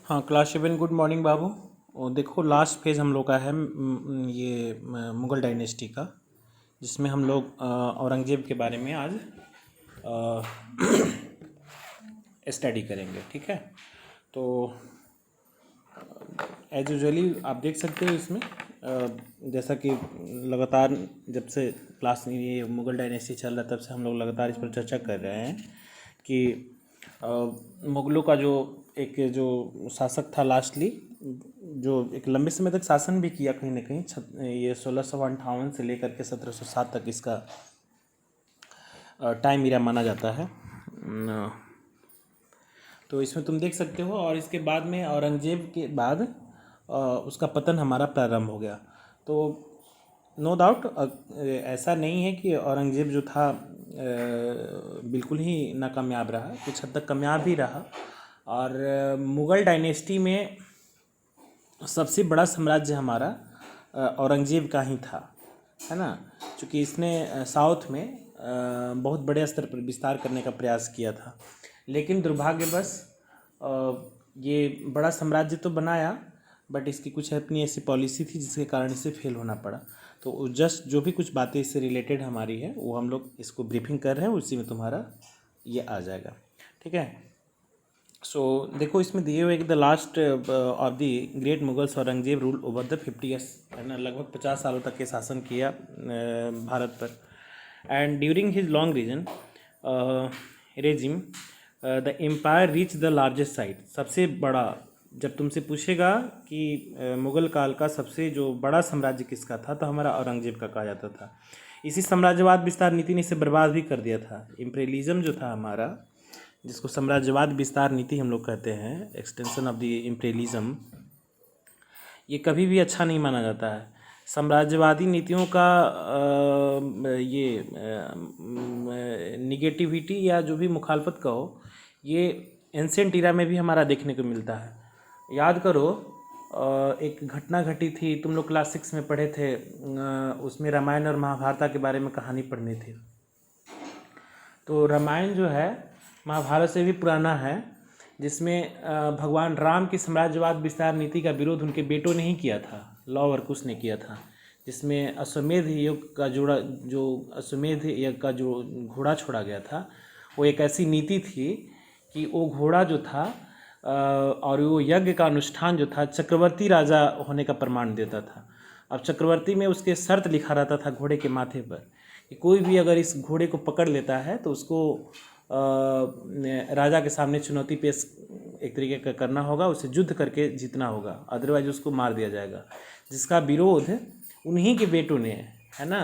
हाँ, class 7 good morning बाबू। और देखो लास्ट फेज हम लोग का है मुग़ल डायनेस्टी का, जिसमें हम लोग औरंगज़ेब के बारे में आज स्टडी करेंगे। ठीक है, तो एज यूजुअली आप देख सकते हो इसमें जैसा कि लगातार जब से क्लास ये मुग़ल डायनेस्टी चल रहा है तब से हम लोग लगातार इस पर चर्चा कर रहे हैं कि मुग़लों का जो शासक था लास्टली, जो एक लंबे समय तक शासन भी किया कहीं ना कहीं, ये 1658 से लेकर के 1707 तक इसका टाइम इरा माना जाता है। तो इसमें तुम देख सकते हो, और इसके बाद में औरंगज़ेब के बाद उसका पतन हमारा प्रारंभ हो गया। तो नो डाउट ऐसा नहीं है कि औरंगज़ेब जो था बिल्कुल ही नाकामयाब रहा, कुछ हद तक कामयाब भी रहा। और मुग़ल डायनेस्टी में सबसे बड़ा साम्राज्य हमारा औरंगज़ेब का ही था, है ना, क्योंकि इसने साउथ में बहुत बड़े स्तर पर विस्तार करने का प्रयास किया था। लेकिन दुर्भाग्यवश ये बड़ा साम्राज्य तो बनाया, बट इसकी कुछ अपनी ऐसी पॉलिसी थी जिसके कारण इसे फेल होना पड़ा। तो जस्ट जो भी कुछ बातें इससे रिलेटेड हमारी है वो हम लोग इसको ब्रीफिंग कर रहे हैं, उसी में तुम्हारा ये आ जाएगा। ठीक है, सो देखो इसमें दिए हुए the last of the great Mughals Aurangzeb rule over the 50 years, है ना, लगभग 50 सालों तक के शासन किया भारत पर। And during his long regime the empire reach the largest size. सबसे बड़ा, जब तुमसे पूछेगा कि मुग़ल काल का सबसे जो बड़ा साम्राज्य किसका था, तो हमारा औरंगजेब का कहा जाता था। इसी साम्राज्यवाद विस्तार नीति ने इसे बर्बाद भी कर दिया था। इम्पेरियलिज्म जो था हमारा, जिसको साम्राज्यवाद विस्तार नीति हम लोग कहते हैं, एक्सटेंशन ऑफ द इम्पेरियलिज्म, ये कभी भी अच्छा नहीं माना जाता है। साम्राज्यवादी नीतियों का निगेटिविटी या जो भी मुखालफत कहो, ये एंशिएंट इरा में भी हमारा देखने को मिलता है। याद करो, एक घटना घटी थी, तुम लोग क्लास 6 में पढ़े थे, उसमें रामायण और महाभारत के बारे में कहानी पढ़नी थी। तो रामायण जो है महाभारत से भी पुराना है, जिसमें भगवान राम की साम्राज्यवाद विस्तार नीति का विरोध उनके बेटों ने ही किया था, लव और कुश ने किया था, जिसमें अश्वमेध यज्ञ का अश्वमेध यज्ञ का जो घोड़ा छोड़ा गया था, वो एक ऐसी नीति थी कि वो घोड़ा जो था और वो यज्ञ का अनुष्ठान जो था चक्रवर्ती राजा होने का प्रमाण देता था। अब चक्रवर्ती में उसके शर्त लिखा रहता था घोड़े के माथे पर कि कोई भी अगर इस घोड़े को पकड़ लेता है तो उसको राजा के सामने चुनौती पेश एक तरीके का करना होगा, उसे युद्ध करके जीतना होगा, अदरवाइज उसको मार दिया जाएगा। जिसका विरोध उन्हीं के बेटों ने, है ना,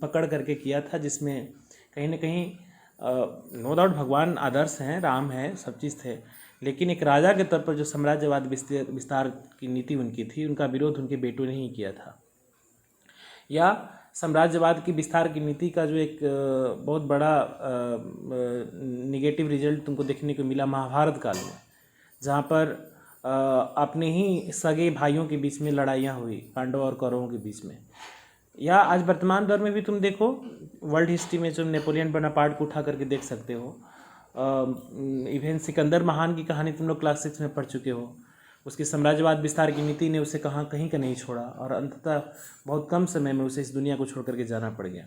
पकड़ करके किया था, जिसमें कहीं ना कहीं नो डाउट भगवान आदर्श हैं, राम है, सब चीज़ थे, लेकिन एक राजा के तौर पर जो साम्राज्यवाद विस्तार की नीति उनकी थी, उनका विरोध उनके बेटों ने ही किया था। या साम्राज्यवाद की विस्तार की नीति का जो एक बहुत बड़ा निगेटिव रिजल्ट तुमको देखने को मिला महाभारत काल में, जहाँ पर अपने ही सगे भाइयों के बीच में लड़ाइयाँ हुई, पांडव और कौरवों के बीच में। या आज वर्तमान दौर में भी तुम देखो, वर्ल्ड हिस्ट्री में जो नेपोलियन बोनापार्ट को उठा करके देख सकते हो। इवन सिकंदर महान की कहानी तुम लोग क्लास 6 में पढ़ चुके हो। उसकी साम्राज्यवाद विस्तार की नीति ने उसे कहीं का नहीं छोड़ा, और अंततः बहुत कम समय में उसे इस दुनिया को छोड़ करके जाना पड़ गया।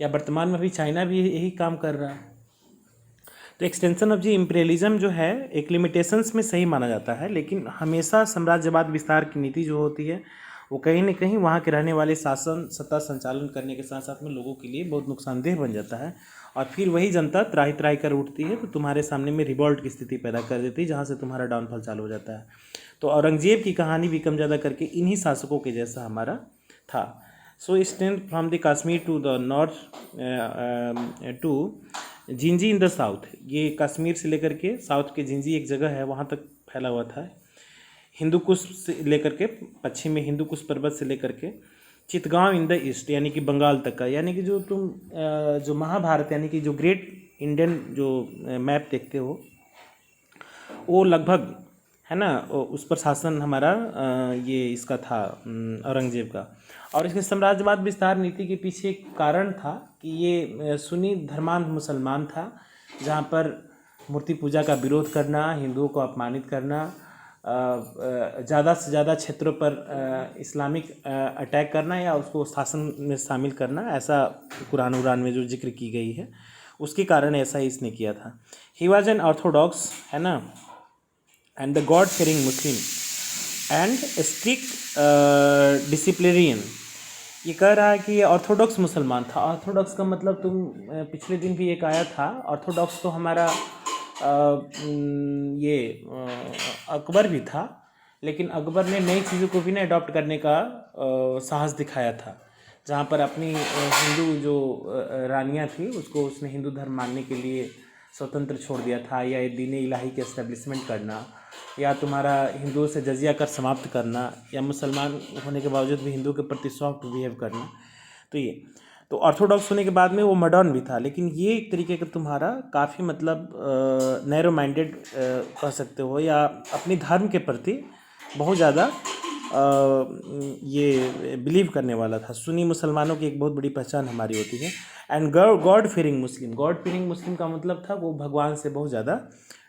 या वर्तमान में भी चाइना भी यही काम कर रहा है। तो एक्सटेंशन ऑफ जी इम्पेरियलिज्म जो है एक लिमिटेशंस में सही माना जाता है, लेकिन हमेशा साम्राज्यवाद विस्तार की नीति जो होती है वो कहीं ना कहीं वहाँ के रहने वाले शासन सत्ता संचालन करने के साथ साथ में लोगों के लिए बहुत नुकसानदेह बन जाता है, और फिर वही जनता त्राही त्राही कर उठती है, तो तुम्हारे सामने में रिवॉल्ट की स्थिति पैदा कर देती है, जहाँ से तुम्हारा डाउनफॉल चालू हो जाता है। तो औरंगजेब की कहानी भी कम ज़्यादा करके इन्हीं शासकों के जैसा हमारा था। So stand from the Kashmir to the north to Jinji in the south, ये कश्मीर से लेकर के साउथ के जिंजी एक जगह है, वहाँ तक फैला हुआ था। हिंदू कुश से लेकर के पश्चिम में हिंदू कुश पर्वत से लेकर के चितगांव इन द ईस्ट, यानी कि बंगाल तक का, यानी कि जो तुम जो महाभारत यानी कि जो ग्रेट इंडियन जो मैप देखते हो, वो लगभग, है ना, उस पर शासन हमारा ये इसका था औरंगजेब का। और इसके साम्राज्यवाद विस्तार नीति के पीछे एक कारण था कि ये सुन्नी धर्मांध मुसलमान था, जहाँ पर मूर्ति पूजा का विरोध करना, हिंदुओं को अपमानित करना, ज़्यादा से ज़्यादा क्षेत्रों पर इस्लामिक अटैक करना या उसको शासन में शामिल करना, ऐसा कुरान उरान में जो जिक्र की गई है उसके कारण ऐसा ही इसने किया था। ही वॉज एन ऑर्थोडॉक्स, है ना, and the god fearing Muslim and strict disciplinarian. ये कह रहा है कि ये ऑर्थोडॉक्स मुसलमान था। ऑर्थोडॉक्स का मतलब तुम पिछले दिन भी एक आया था, ऑर्थोडॉक्स तो हमारा ये अकबर भी था, लेकिन अकबर ने नई चीज़ों को भी ना अडॉप्ट करने का साहस दिखाया था। जहाँ पर अपनी हिंदू जो रानियाँ थी उसको उसने हिंदू धर्म मानने के लिए स्वतंत्र छोड़ दिया था, या ये दीन इलाही के एस्टेब्लिशमेंट करना, या तुम्हारा हिंदुओं से जजिया कर समाप्त करना, या मुसलमान होने के बावजूद भी हिंदू के प्रति सॉफ्ट बिहेव करना। तो ये तो ऑर्थोडॉक्स होने के बाद में वो मॉडर्न भी था, लेकिन ये एक तरीके का तुम्हारा काफ़ी मतलब नैरो माइंडेड कह सकते हो, या अपनी धर्म के प्रति बहुत ज़्यादा ये बिलीव करने वाला था। सुन्नी मुसलमानों की एक बहुत बड़ी पहचान हमारी होती है। एंड गॉड फीयरिंग मुस्लिम, गॉड फीयरिंग मुस्लिम का मतलब था वो भगवान से बहुत ज़्यादा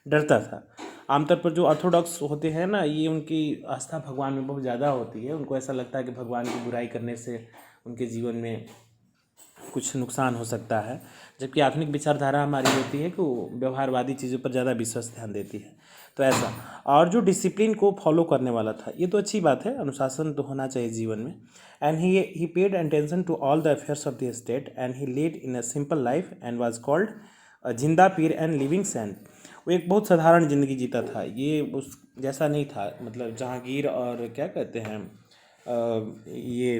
डरता था। आमतौर पर जो ऑर्थोडॉक्स होते हैं ना, ये उनकी आस्था भगवान में बहुत ज़्यादा होती है। उनको ऐसा लगता है कि भगवान की बुराई करने से उनके जीवन में कुछ नुकसान हो सकता है, जबकि आधुनिक विचारधारा हमारी होती है कि वो व्यवहारवादी चीज़ों पर ज़्यादा विश्वास ध्यान देती है। तो ऐसा, और जो डिसिप्लिन को फॉलो करने वाला था, ये तो अच्छी बात है, अनुशासन तो होना चाहिए जीवन में। And he paid attention to all the affairs of the state and he led in a simple life and was called Zinda Pir and living Saint. वो एक बहुत साधारण ज़िंदगी जीता था, ये उस जैसा नहीं था, मतलब जहांगीर और क्या कहते हैं ये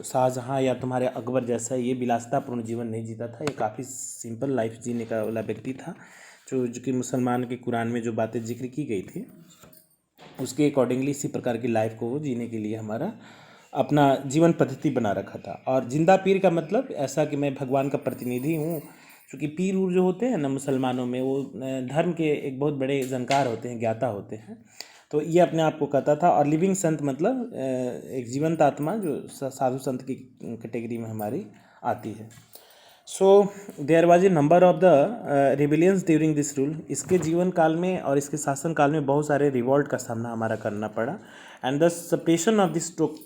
शाहजहाँ या तुम्हारे अकबर जैसा ये विलासितापूर्ण जीवन नहीं जीता था। ये काफ़ी सिंपल लाइफ जीने का वाला व्यक्ति था, जो कि मुसलमान के कुरान में जो बातें जिक्र की गई थी उसके अकॉर्डिंगली इसी प्रकार की लाइफ को जीने के लिए हमारा अपना जीवन पद्धति बना रखा था। और जिंदा पीर का मतलब ऐसा कि मैं भगवान का प्रतिनिधि हूँ, क्योंकि पीर उर जो होते हैं ना मुसलमानों में, वो धर्म के एक बहुत बड़े जानकार होते हैं, ज्ञाता होते हैं। तो ये अपने आप को कहता था। और लिविंग संत मतलब एक जीवंत आत्मा जो साधु संत की कैटेगरी में हमारी आती है। So there was a number of the rebellions during this rule. इसके जीवन काल में और इसके शासन काल में बहुत सारे रिवॉल्ट का सामना हमारा करना पड़ा। And the separation of this took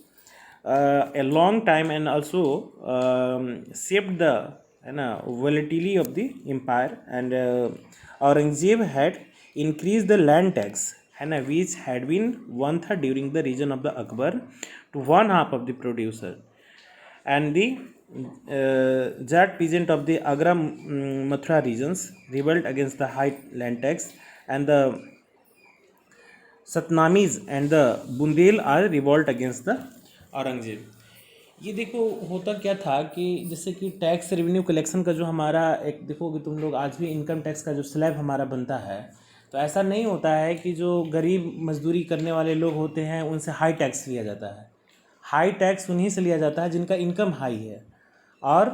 a long time and also shaped the, है ना, volatility of the empire. And Aurangzeb had increase the land tax, है ना, which had been 1/3 during the region of the Akbar to 1/2 of the producer. And the Jat peasant of the Agra Mathura regions rebelled against the high land tax, and the Satnamis and the Bundel are revolt against the Aurangzeb. ये देखो होता क्या था कि जैसे कि tax revenue collection का जो हमारा एक देखोगे तुम लोग, आज भी इनकम टैक्स का जो स्लैब हमारा बनता है, तो ऐसा नहीं होता है कि जो गरीब मजदूरी करने वाले लोग होते हैं उनसे हाई टैक्स लिया जाता है। हाई टैक्स उन्हीं से लिया जाता है जिनका इनकम हाई है, और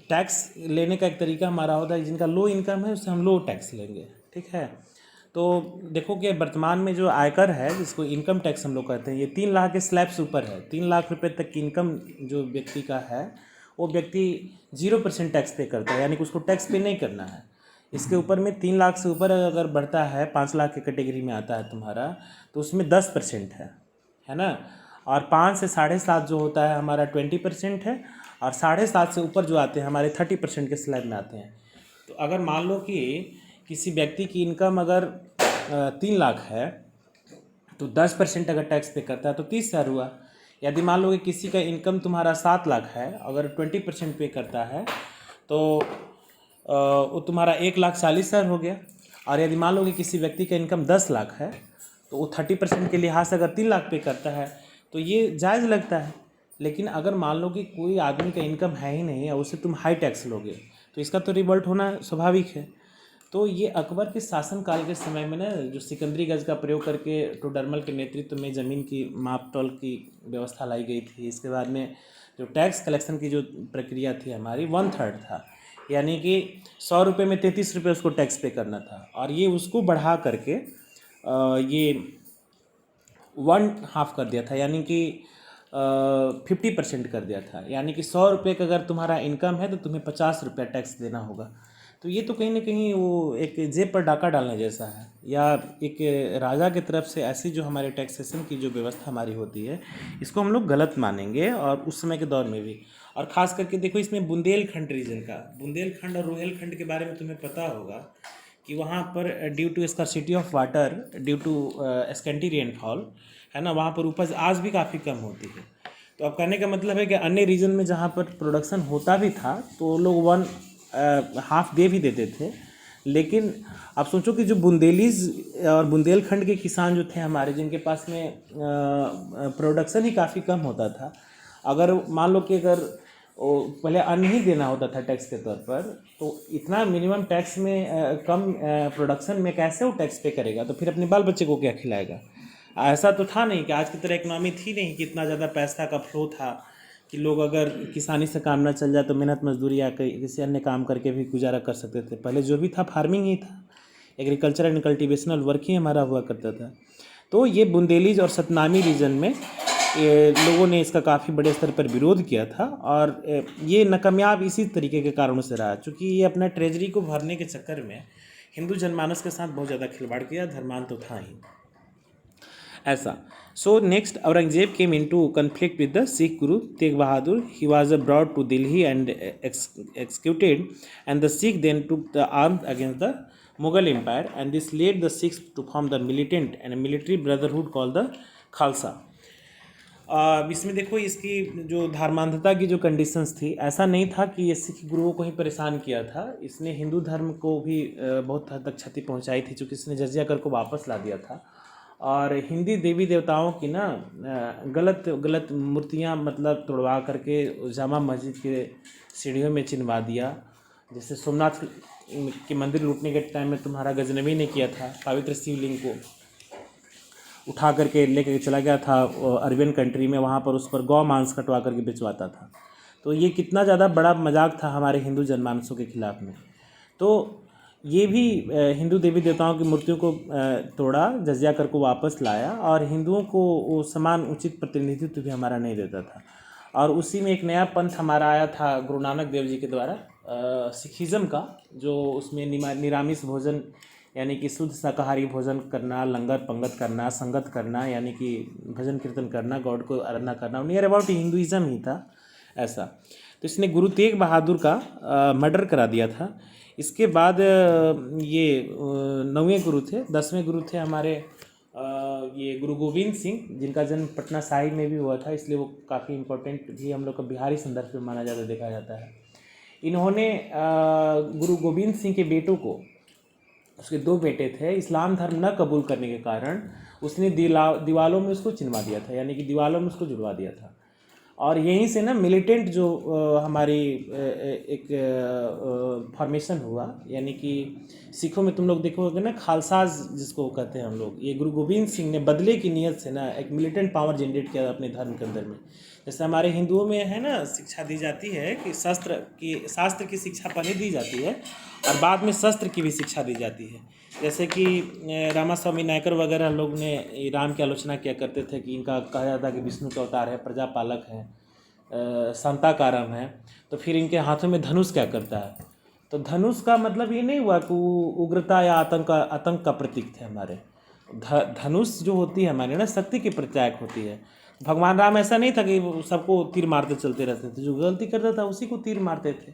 टैक्स लेने का एक तरीका हमारा होता है जिनका लो इनकम है उससे हम लो टैक्स लेंगे, ठीक है। तो देखो कि वर्तमान में जो आयकर है जिसको इनकम टैक्स हम लोग कहते हैं, ये 3 लाख के स्लैब से ऊपर है। 3 लाख रुपए तक की इनकम जो व्यक्ति का है वो व्यक्ति 0% टैक्स पे करता है, यानी कि उसको टैक्स पे नहीं करना है। इसके ऊपर में 3 लाख से ऊपर अगर बढ़ता है, 5 लाख की कैटेगरी में आता है तुम्हारा, तो उसमें 10% है ना। और 5 से 7.5 जो होता है हमारा 20% है, और 7.5 से ऊपर जो आते हैं हमारे 30% के स्लैब में आते हैं। तो अगर मान लो कि किसी व्यक्ति की इनकम अगर 3 लाख है तो 10% अगर टैक्स पे करता है तो 30,000 हुआ। यदि मान लो कि किसी का इनकम तुम्हारा 7 लाख है, अगर 20% पे करता है तो वो तुम्हारा 1,40,000 हो गया। और यदि मान लो कि किसी व्यक्ति का इनकम 10 लाख है तो वो 30% के लिहाज से अगर 3 लाख पे करता है तो ये जायज़ लगता है। लेकिन अगर मान लो कि कोई आदमी का इनकम है ही नहीं और उससे तुम हाई टैक्स लोगे तो इसका तो रिवोल्ट होना स्वाभाविक है। तो ये अकबर के शासनकाल के समय में ना, जो सिकंदरी गज का प्रयोग करके टोडरमल के नेतृत्व में ज़मीन की माप तौल की व्यवस्था लाई गई थी। इसके बाद में जो टैक्स कलेक्शन की जो प्रक्रिया थी हमारी 1/3 था, यानी कि 100 रुपये में 33 रुपये उसको टैक्स पे करना था। और ये उसको बढ़ा करके ये 1/2 कर दिया था, यानी कि 50% कर दिया था। यानी कि 100 रुपये का अगर तुम्हारा इनकम है तो तुम्हें 50 रुपया टैक्स देना होगा। तो ये तो कहीं ना कहीं वो एक जेब पर डाका डालने जैसा है, या एक राजा की तरफ से ऐसी जो हमारे टैक्सेशन की जो व्यवस्था हमारी होती है, इसको हम लोग गलत मानेंगे, और उस समय के दौर में भी। और ख़ास करके देखो इसमें बुंदेलखंड रीजन का, बुंदेलखंड और रोहेलखंड के बारे में तुम्हें पता होगा कि वहाँ पर due to scarcity of water, due to scanty rainfall, है ना, वहाँ पर उपज आज भी काफ़ी कम होती है। तो अब कहने का मतलब है कि अन्य रीजन में जहाँ पर प्रोडक्शन होता भी था तो लोग वन हाफ दे भी देते थे, लेकिन आप सोचो कि जो बुंदेलीज और बुंदेलखंड के किसान जो थे हमारे, जिनके पास में प्रोडक्शन ही काफ़ी कम होता था, अगर मान लो कि अगर वो पहले अन्न ही देना होता था टैक्स के तौर पर, तो इतना मिनिमम टैक्स में कम प्रोडक्शन में कैसे वो टैक्स पे करेगा, तो फिर अपने बाल बच्चे को क्या खिलाएगा। ऐसा तो था नहीं कि आज की तरह इकोनॉमी थी नहीं कि इतना ज़्यादा पैसा का फ्लो था कि लोग अगर किसानी से काम ना चल जाए तो मेहनत मजदूरी या किसी अन्य काम करके भी गुजारा कर सकते थे। पहले जो भी था फार्मिंग ही था, एग्रीकल्चर एंड कल्टीवेशनल वर्क ही हमारा हुआ करता था। तो ये बुंदेलीज और सतनामी रीजन में लोगों ने इसका काफ़ी बड़े स्तर पर विरोध किया था, और ये नाकामयाब इसी तरीके के कारणों से रहा, चूँकि ये अपना ट्रेजरी को भरने के चक्कर में हिंदू जनमानस के साथ बहुत ज़्यादा खिलवाड़ किया, धर्मांत तो था ही ऐसा। So next Aurangzeb came into conflict with the Sikh Guru Tegh Bahadur. He was brought to Delhi and executed, and the Sikh then took the arms against the Mughal Empire, and this led the Sikhs to form the militant and a military brotherhood called the Khalsa. इसमें देखो इसकी जो धर्मांधता की जो conditions थी, ऐसा नहीं था कि ये सिख गुरुओं को ही परेशान किया था, इसने हिंदू धर्म को भी बहुत हद तक क्षति पहुंचाई थी, क्योंकि इसने जजिया कर को वापस ला दिया था, और हिंदी देवी देवताओं की ना गलत गलत मूर्तियां मतलब तोड़वा करके जामा मस्जिद के सीढ़ियों में चिनवा दिया। जैसे सोमनाथ के मंदिर लूटने के टाइम में तुम्हारा गजनवी ने किया था, पवित्र शिवलिंग को उठा करके लेके चला गया था अरबियन कंट्री में, वहाँ पर उस पर गौ मांस कटवा करके बेचवाता था। तो ये कितना ज़्यादा बड़ा मजाक था हमारे हिंदू जनमानसों के खिलाफ में। तो ये भी हिंदू देवी देवताओं की मूर्तियों को तोड़ा, जजिया कर को वापस लाया, और हिंदुओं को वो समान उचित प्रतिनिधित्व भी हमारा नहीं देता था। और उसी में एक नया पंथ हमारा आया था गुरु नानक देव जी के द्वारा, सिखिज़म का, जो उसमें निरामिष भोजन यानी कि शुद्ध शाकाहारी भोजन करना, लंगर पंगत करना, संगत करना, यानी कि भजन कीर्तन करना, गॉड को आराधना करना, नियर अबाउट हिंदुइज़म ही था ऐसा। तो इसने गुरु तेग बहादुर का मर्डर करा दिया था। इसके बाद ये 9वें गुरु थे, 10वें गुरु थे हमारे ये गुरु गोविंद सिंह, जिनका जन्म पटना साहिब में भी हुआ था, इसलिए वो काफ़ी इम्पोर्टेंट भी हम लोग का बिहारी संदर्भ में माना जाता देखा जाता है। इन्होंने गुरु गोविंद सिंह के बेटों को, उसके 2 बेटे थे, इस्लाम धर्म न कबूल करने के कारण उसने दीवालों में उसको चिनवा दिया था, यानी कि दीवालों में उसको जुड़वा दिया था। और यहीं से ना मिलिटेंट जो हमारी एक फॉर्मेशन हुआ, यानी कि सिखों में तुम लोग देखोगे ना खालसाज जिसको कहते हैं हम लोग, ये गुरु गोविंद सिंह ने बदले की नीयत से ना एक मिलिटेंट पावर जनरेट किया अपने धर्म के अंदर में। जैसे हमारे हिंदुओं में है ना, शिक्षा दी जाती है कि शास्त्र की शिक्षा पहले दी जाती है और बाद में शस्त्र की भी शिक्षा दी जाती है। जैसे कि रामास्वामी नायकर वगैरह लोग ने राम की आलोचना किया करते थे कि इनका कहा जाता है कि विष्णु का अवतार है, प्रजापालक है, शांताकारम है, तो फिर इनके हाथों में धनुष क्या करता है। तो धनुष का मतलब ये नहीं हुआ कि उग्रता या आतंक का प्रतीक थे हमारे। धनुष जो होती है हमारे ना, शक्ति की प्रत्यायक होती है। भगवान राम ऐसा नहीं था कि सबको तीर मारते चलते रहते थे, जो गलती करता था उसी को तीर मारते थे।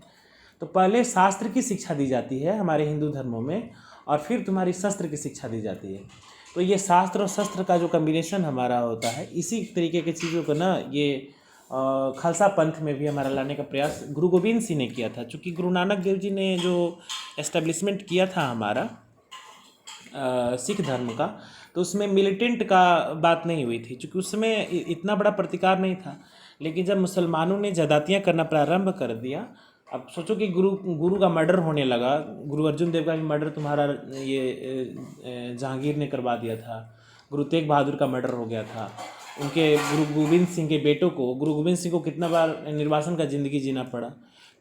तो पहले शास्त्र की शिक्षा दी जाती है हमारे हिंदू धर्मों में, और फिर तुम्हारी शस्त्र की शिक्षा दी जाती है। तो ये शास्त्र और शस्त्र का जो कम्बिनेशन हमारा होता है, इसी तरीके की चीज़ों को ना ये खालसा पंथ में भी हमारा लाने का प्रयास गुरु गोविंद सिंह ने किया था। चूँकि गुरु नानक देव जी ने जो एस्टेब्लिशमेंट किया था हमारा सिख धर्म का, तो उसमें मिलिटेंट का बात नहीं हुई थी, क्योंकि उस समय इतना बड़ा प्रतिकार नहीं था। लेकिन जब मुसलमानों ने ज़्यादतियाँ करना प्रारंभ कर दिया, अब सोचो कि गुरु का मर्डर होने लगा, गुरु अर्जुन देव का भी मर्डर तुम्हारा ये जहांगीर ने करवा दिया था, गुरु तेग बहादुर का मर्डर हो गया था, उनके गुरु गोविंद सिंह के बेटों को, गुरु गोविंद सिंह को कितना बार निर्वासन का ज़िंदगी जीना पड़ा।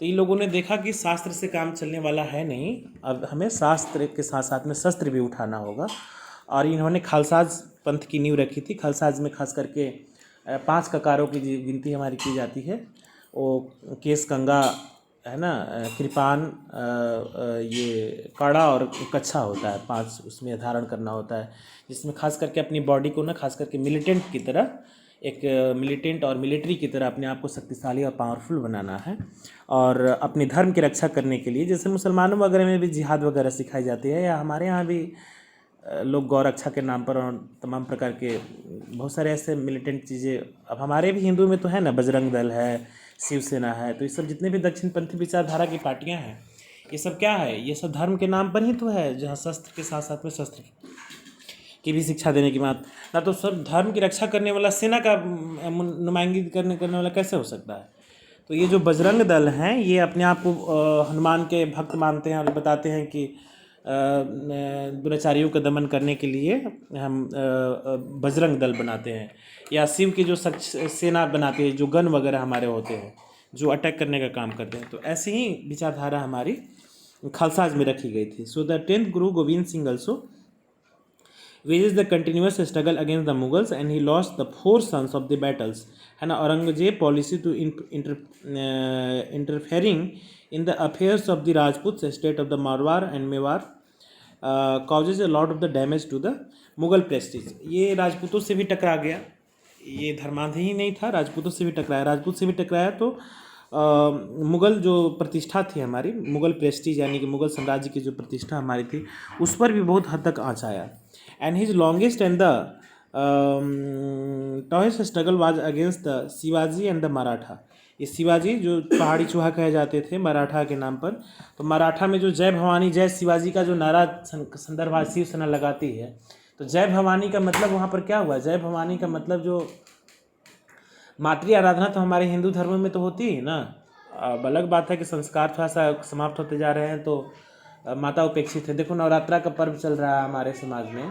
तो इन लोगों ने देखा कि शास्त्र से काम चलने वाला है नहीं, अब हमें शास्त्र के साथ साथ में शस्त्र भी उठाना होगा। और इन्होंने खालसाज पंथ की नींव रखी थी। खालसाज में खास करके 5 ककारों की गिनती हमारी की जाती है। वो केस गंगा है ना, कृपान, ये काढ़ा और कच्छा होता है, 5 उसमें धारण करना होता है, जिसमें खास करके अपनी बॉडी को ना, खास करके मिलिटेंट की तरह, एक मिलिटेंट और मिलिट्री की तरह अपने आप को शक्तिशाली और पावरफुल बनाना है। और अपने धर्म की रक्षा करने के लिए, जैसे मुसलमानों वगैरह में भी जिहाद वगैरह सिखाई जाती है, या हमारे यहाँ भी लोग गौ रक्षा के नाम पर और तमाम प्रकार के बहुत सारे ऐसे मिलिटेंट चीज़ें, अब हमारे भी हिंदू में तो है ना, बजरंग दल है, शिवसेना है, तो ये सब जितने भी दक्षिणपंथी विचारधारा की पार्टियां हैं, ये सब क्या है, ये सब धर्म के नाम पर ही तो है, जहाँ शस्त्र के साथ साथ में शस्त्र की भी शिक्षा देने की बात, ना तो सब धर्म की रक्षा करने वाला सेना का नुमाइंदगी करने वाला कैसे हो सकता है। तो ये जो बजरंग दल हैं, ये अपने आप को हनुमान के भक्त मानते हैं और बताते हैं कि दुराचारियों का दमन करने के लिए हम बजरंग दल बनाते हैं, या शिव की जो सेना बनाते हैं, जो गन वगैरह हमारे होते हैं, जो अटैक करने का काम करते हैं। तो ऐसी ही विचारधारा हमारी खालसाज में रखी गई थी। So the 10th Guru Govind Singh also wages the continuous struggle against the Mughals and he lost the 4 sons of the battles, है ना। Aurangzeb policy to interfering in the affairs of the Rajputs state of the Marwar and Mewar causes a lot of the damage to the Mughal prestige। ये राजपूतों से भी टकरा गया, ये धर्मांध ही नहीं था, राजपूतों से भी टकराया, राजपूत से भी टकराया, तो मुग़ल जो प्रतिष्ठा थी हमारी, मुग़ल प्रेस्टीज यानी कि मुग़ल साम्राज्य की जो प्रतिष्ठा हमारी थी, उस पर भी बहुत हद तक आँच आया। And his longest and the toughest struggle was against the Shivaji and the Maratha. ये शिवाजी जो पहाड़ी चूहा कहे जाते थे मराठा के नाम पर, तो मराठा में जो जय भवानी जय शिवाजी का जो नारा संदर्भ शिवसेना लगाती है, तो जय भवानी का मतलब वहाँ पर क्या हुआ, जय भवानी का मतलब जो मातृ आराधना तो हमारे हिंदू धर्म में तो होती है ना। अब अलग बात है कि संस्कार थोड़ा सा समाप्त होते जा रहे हैं, तो माता उपेक्षित है। देखो नवरात्रा का पर्व चल रहा है हमारे समाज में,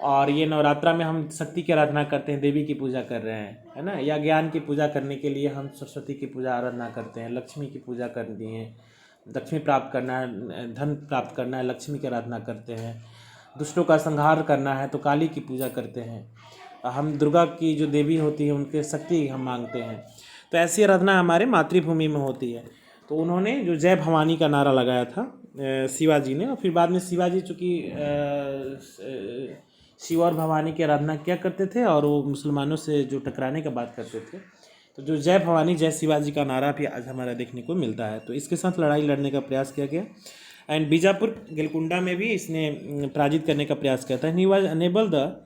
और ये नवरात्रा में हम शक्ति की आराधना करते हैं, देवी की पूजा कर रहे हैं, है ना, या ज्ञान की पूजा करने के लिए हम सरस्वती की पूजा आराधना करते हैं, लक्ष्मी की पूजा करनी है, लक्ष्मी प्राप्त करना है, धन प्राप्त करना है, लक्ष्मी की आराधना करते हैं, दुष्टों का संहार करना है तो काली की पूजा करते हैं, हम दुर्गा की जो देवी होती है उनके शक्ति हम मांगते हैं। तो ऐसी आराधना हमारे मातृभूमि में होती है। तो उन्होंने जो जय भवानी का नारा लगाया था शिवाजी ने, और फिर बाद में शिवाजी चूँकि शिव और भवानी की आराधना किया करते थे और वो मुसलमानों से जो टकराने का बात करते थे, तो जो जय भवानी जय शिवाजी का नारा भी आज हमारा देखने को मिलता है। तो इसके साथ लड़ाई लड़ने का प्रयास किया गया, एंड बीजापुर गेलकुंडा में भी इसने पराजित करने का प्रयास किया था। He was unable the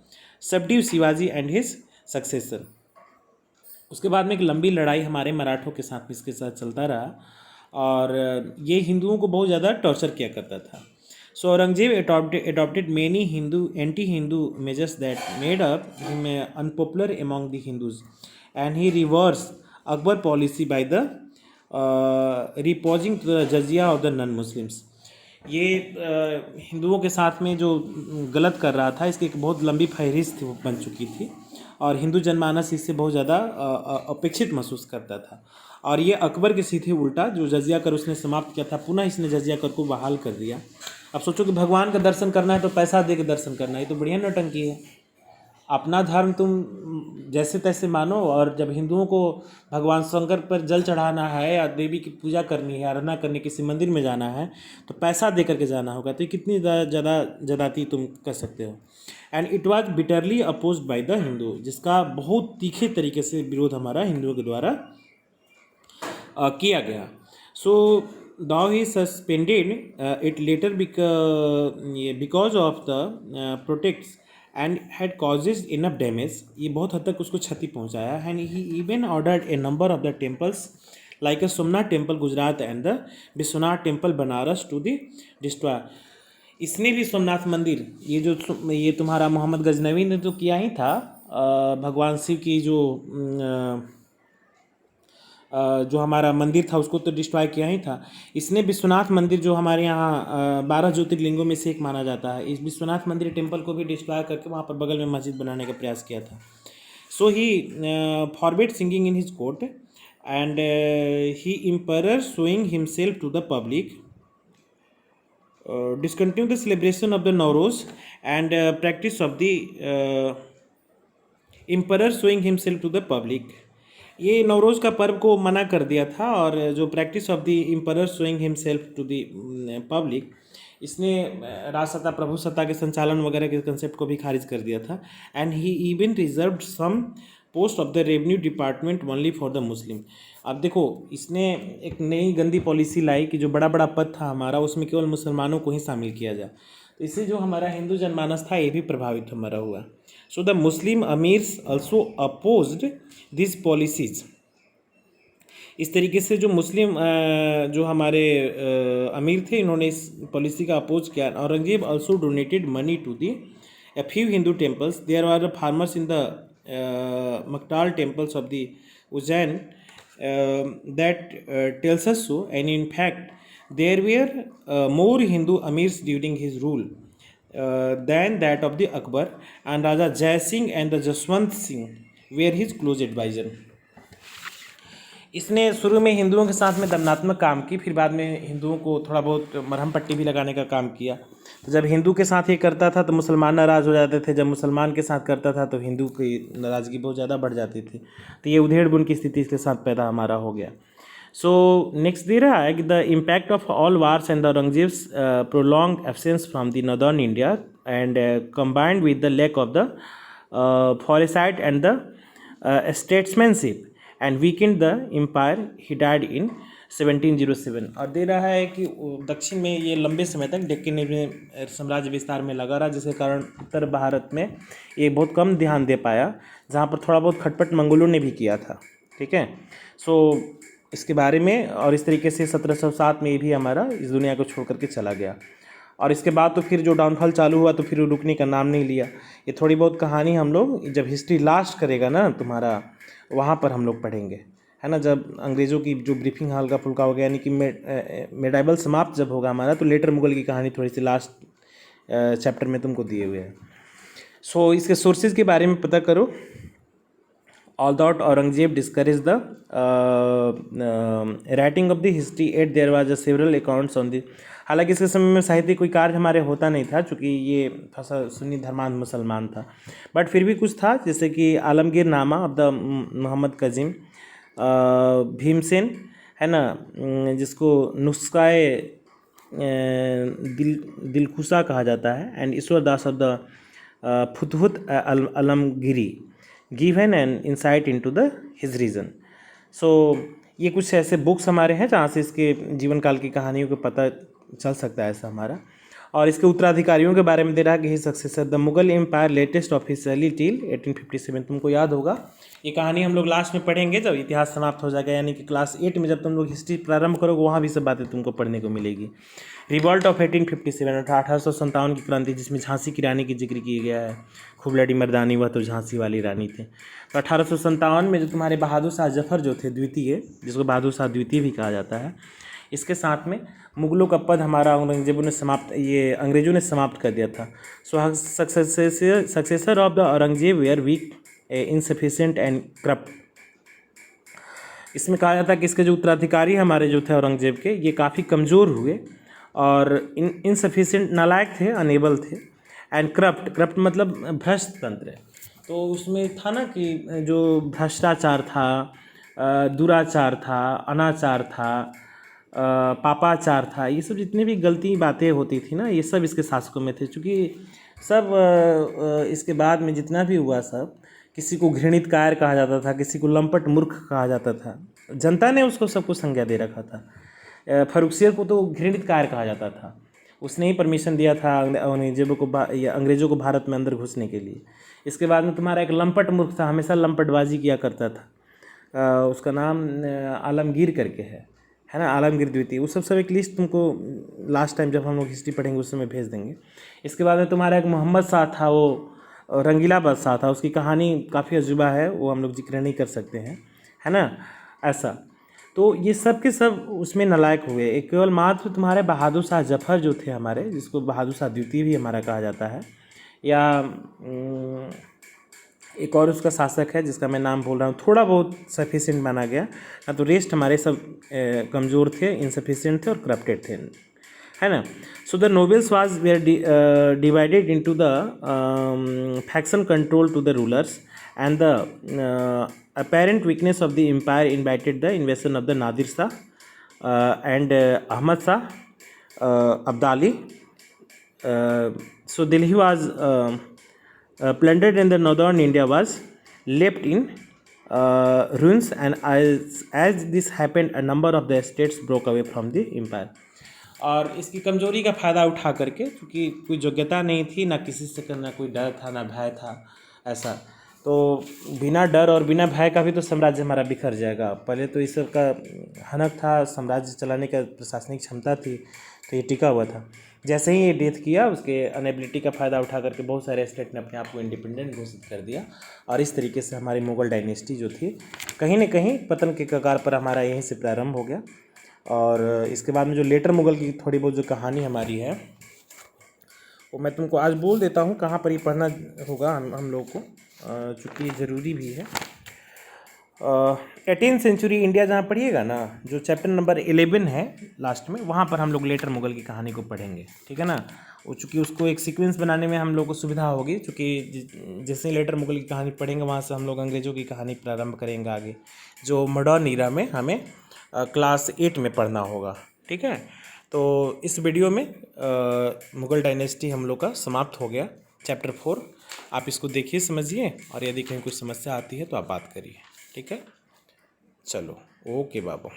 subdue Shivaji and his successor. उसके बाद में एक लंबी लड़ाई हमारे मराठों के साथ इसके साथ चलता रहा, और ये हिंदुओं को बहुत ज़्यादा टॉर्चर किया करता था। सो Aurangzeb adopted many anti-Hindu measures that made him unpopular among the Hindus, and he reversed Akbar policy by the reposing to the jizya of the non-Muslims। ये हिंदुओं के साथ में जो गलत कर रहा था, इसकी एक बहुत लंबी फहरिस्त बन चुकी थी, और हिंदू जनमानस इससे बहुत ज़्यादा अपेक्षित महसूस करता था। और ये अकबर के सीधे उल्टा, जो जजिया कर उसने समाप्त किया था, पुनः इसने जजिया कर को बहाल कर दिया। अब सोचो कि भगवान का दर्शन करना है तो पैसा दे के दर्शन करना है, ये तो बढ़िया नौटंकी है। अपना धर्म तुम जैसे तैसे मानो, और जब हिंदुओं को भगवान शंकर पर जल चढ़ाना है या देवी की पूजा करनी है, आराधना करने किसी मंदिर में जाना है, तो पैसा दे करके जाना होगा। तो ये कितनी ज़्यादा ज़्यादती तुम कर सकते हो। And it was bitterly opposed by the Hindu, जिसका बहुत तीखे तरीके से विरोध हमारा हिंदुओं के द्वारा किया गया। सो though he suspended it later because of the protests and had causes enough damage, ये बहुत हद तक उसको क्षति पहुंचाया। and he even ordered a number of the temples like a Somnath temple Gujarat and the Vishwanath temple Banaras to the destroy। इसने भी सोमनाथ मंदिर, ये तुम्हारा मोहम्मद गजनवी ने तो किया ही था, भगवान शिव की जो हमारा मंदिर था उसको तो डिस्ट्रॉय किया ही था। इसने विश्वनाथ मंदिर, जो हमारे यहाँ 12 ज्योतिर्लिंगों में से एक माना जाता है, इस विश्वनाथ मंदिर टेम्पल को भी डिस्ट्रॉय करके वहाँ पर बगल में मस्जिद बनाने का प्रयास किया था। So he forbid singing in his court and he emperor showing himself to the public, discontinue the celebration of the Nowruz and practice of the emperor showing himself to the public, ये नवरोज़ का पर्व को मना कर दिया था, और जो practice of the emperor showing himself to the public, इसने राजसत्ता प्रभुसत्ता के संचालन वगैरह के कंसेप्ट को भी खारिज कर दिया था। And he even reserved some post of the revenue department only for the Muslim. अब देखो, इसने एक नई गंदी पॉलिसी लाई कि जो बड़ा बड़ा पद था हमारा उसमें केवल मुसलमानों को ही शामिल किया जाए। तो इससे जो हमारा हिंदू जनमानस था ये भी प्रभावित हमारा हुआ। So the Muslim amirs also opposed this policies. इस तरीके से जो मुस्लिम जो हमारे अमीर थे, इन्होंने इस पॉलिसी का अपोज किया। Aurangzeb also donated money to the a few Hindu temples. There were farmers in the Maktal temples of the Ujjain that tells us so. And in fact, there were more Hindu amirs during his rule than that of the Akbar. And Raja Jai Singh and the Jaswant Singh were his close advisor. इसने शुरू में हिंदुओं के साथ में दमनात्मक काम की, फिर बाद में हिंदुओं को थोड़ा बहुत मरहम पट्टी भी लगाने का काम किया। तो जब हिंदू के साथ ये करता था तो मुसलमान नाराज़ हो जाते थे, जब मुसलमान के साथ करता था तो हिंदू की नाराज़गी बहुत ज़्यादा बढ़ जाती थी। तो ये उधेड़ बुन की स्थिति इसके साथ पैदा हमारा हो गया। सो नेक्स्ट दे रहा है कि the impact of all wars and the Aurangzeb's prolong absence from the northern India and combined with the lack of the foresight and the statesmanship and weakened the empire. He died in 1707। और दे रहा है कि दक्षिण में ये लंबे समय तक डेक्कन में साम्राज्य विस्तार में लगा रहा, जिसके कारण उत्तर भारत में ये बहुत कम ध्यान दे पाया, जहाँ पर थोड़ा बहुत खटपट मंगोलों ने भी किया था। ठीक है, सो इसके बारे में, और इस तरीके से 1707 में ये भी हमारा इस दुनिया को छोड़ करके चला गया। और इसके बाद तो फिर जो डाउनफॉल चालू हुआ तो फिर रुकने का नाम नहीं लिया। ये थोड़ी बहुत कहानी हम लोग जब हिस्ट्री लास्ट करेगा ना तुम्हारा, वहाँ पर हम लोग पढ़ेंगे, है ना। जब अंग्रेज़ों की जो ब्रीफिंग हल्का फुल्का हो गया, यानी कि मेडाइवल समाप्त जब होगा हमारा, तो लेटर मुगल की कहानी थोड़ी सी लास्ट चैप्टर में तुमको दिए हुए हैं। सो इसके सोर्सेज के बारे में पता करो। Although Aurangzeb discouraged the writing of the history, yet there was a several accounts on the। हालांकि इसके समय में साहित्यिक कोई कार्य हमारे होता नहीं था, चूँकि ये थोड़ा सा सुन्नी धर्मांध मुसलमान था, बट फिर भी कुछ था, जैसे कि Alamgirnama of the Mohammad Kazim, Bhimsen, है ना, जिसको नुस्खाए दिलखुशा कहा जाता है, and Ishwar Das of the Futuhat Alamgiri given an insight into the his reign. So ये कुछ ऐसे बुक्स हमारे हैं जहाँ से इसके जीवन काल की कहानियों को पता चल सकता है ऐसा हमारा। और इसके उत्तराधिकारियों के बारे में दे रहा है कि his successor the Mughal empire lasted officially till 1857। तुमको याद होगा ये कहानी हम लोग लास्ट में पढ़ेंगे जब इतिहास समाप्त हो जाएगा, यानी कि क्लास 8 में जब तुम लोग हिस्ट्री प्रारंभ करोगे वहाँ भी सब बातें तुमको पढ़ने को मिलेगी। रिवॉल्ट ऑफ 1857 1857 की क्रांति, जिसमें झांसी की रानी की जिक्र किया गया है। खूब लड़ी मर्दानी, वह तो झांसी वाली रानी थे। तो 1857 में जो तुम्हारे बहादुर शाह जफर जो थे द्वितीय, जिसको बहादुर शाह द्वितीय भी कहा जाता है, इसके साथ में मुगलों का पद हमारा औरंगजेबों ने अंग्रेजों ने समाप्त कर दिया था। So successor of the Aurangzeb were weak, insufficient and corrupt. इसमें कहा जाता है कि इसके जो उत्तराधिकारी हमारे जो थे औरंगजेब के, ये काफ़ी कमज़ोर हुए और इनसफिशिएंट, नालायक थे, अनेबल थे, एंड करप्ट मतलब भ्रष्ट तंत्र। तो उसमें था ना कि जो भ्रष्टाचार था, दुराचार था, अनाचार था, पापाचार था, ये सब जितने भी गलती बातें होती थी ना, ये सब इसके शासकों में थे। चूँकि सब इसके बाद में जितना भी हुआ सब, किसी को घृणित कायर कहा जाता था, किसी को लंपट मूर्ख कहा जाता था, जनता ने उसको सबको संज्ञा दे रखा था। फर्रुखसियर को तो घृणित कायर कहा जाता था, उसने ही परमिशन दिया था अंग्रेज़ों को भारत में अंदर घुसने के लिए। इसके बाद में तुम्हारा एक लंपट मूर्ख था, हमेशा लंपटबाजी किया करता था, उसका नाम आलमगीर करके है ना, आलमगीर द्वितीय। वो सब एक लिस्ट तुमको लास्ट टाइम जब हम लोग हिस्ट्री पढ़ेंगे उस समय भेज देंगे। इसके बाद में तुम्हारा एक मोहम्मद शाह था, वो रंगीला बादशाह था, उसकी कहानी काफ़ी अजूबा है, वो हम लोग जिक्र नहीं कर सकते हैं, है ना, ऐसा। तो ये सब के सब उसमें नालायक हुए। एक केवल मात्र तुम्हारे बहादुर शाह जफर जो थे हमारे, जिसको बहादुर शाह द्वितीय भी हमारा कहा जाता है, या एक और उसका शासक है जिसका मैं नाम बोल रहा हूँ, थोड़ा बहुत सफिशिएंट माना गया ना, तो रेस्ट हमारे सब कमज़ोर थे, इनसफिशिएंट थे और करप्टेड थे, है ना। So the nobles was were divided into the faction control to the rulers and the apparent weakness of the empire invited the invasion of the Nadir Shah and Ahmad Shah Abdali. So Delhi was plundered and the northern India was left in ruins, and as this happened a number of the states broke away from the empire. और इसकी कमजोरी का फ़ायदा उठा करके, क्योंकि कोई योग्यता नहीं थी, ना किसी से ना कोई डर था, ना भय था, ऐसा तो बिना डर और बिना भय का भी तो साम्राज्य हमारा बिखर जाएगा। पहले तो इस सब का हनक था, साम्राज्य चलाने का प्रशासनिक क्षमता थी, तो ये टिका हुआ था। जैसे ही ये डेथ किया, उसके अनेबिलिटी का फ़ायदा उठा करके बहुत सारे स्टेट ने अपने आप को इंडिपेंडेंट घोषित कर दिया, और इस तरीके से हमारी मुग़ल डायनेस्टी जो थी कहीं न कहीं पतन के कगार पर हमारा यहीं से प्रारंभ हो गया। और इसके बाद में जो लेटर मुग़ल की थोड़ी बहुत जो कहानी हमारी है वो मैं तुमको आज बोल देता हूँ, कहाँ पर ये पढ़ना होगा हम लोग को, चूँकि ज़रूरी भी है। 18th सेंचुरी इंडिया जहाँ पढ़िएगा ना, जो चैप्टर नंबर 11 है लास्ट में, वहाँ पर हम लोग लेटर मुग़ल की कहानी को पढ़ेंगे, ठीक है ना। वो चूँकि उसको एक सीक्वेंस बनाने में हम लोग को सुविधा होगी, चूँकि जैसे ही लेटर मुग़ल की कहानी पढ़ेंगे वहाँ से हम लोग अंग्रेज़ों की कहानी प्रारंभ करेंगे आगे, जो मॉडर्न ईरा में हमें क्लास 8 में पढ़ना होगा, ठीक है। तो इस वीडियो में मुग़ल डायनेस्टी हम लोग का समाप्त हो गया, चैप्टर 4। आप इसको देखिए, समझिए, और यदि कहीं कुछ समस्या आती है तो आप बात करिए, ठीक है। चलो, ओके बाबू।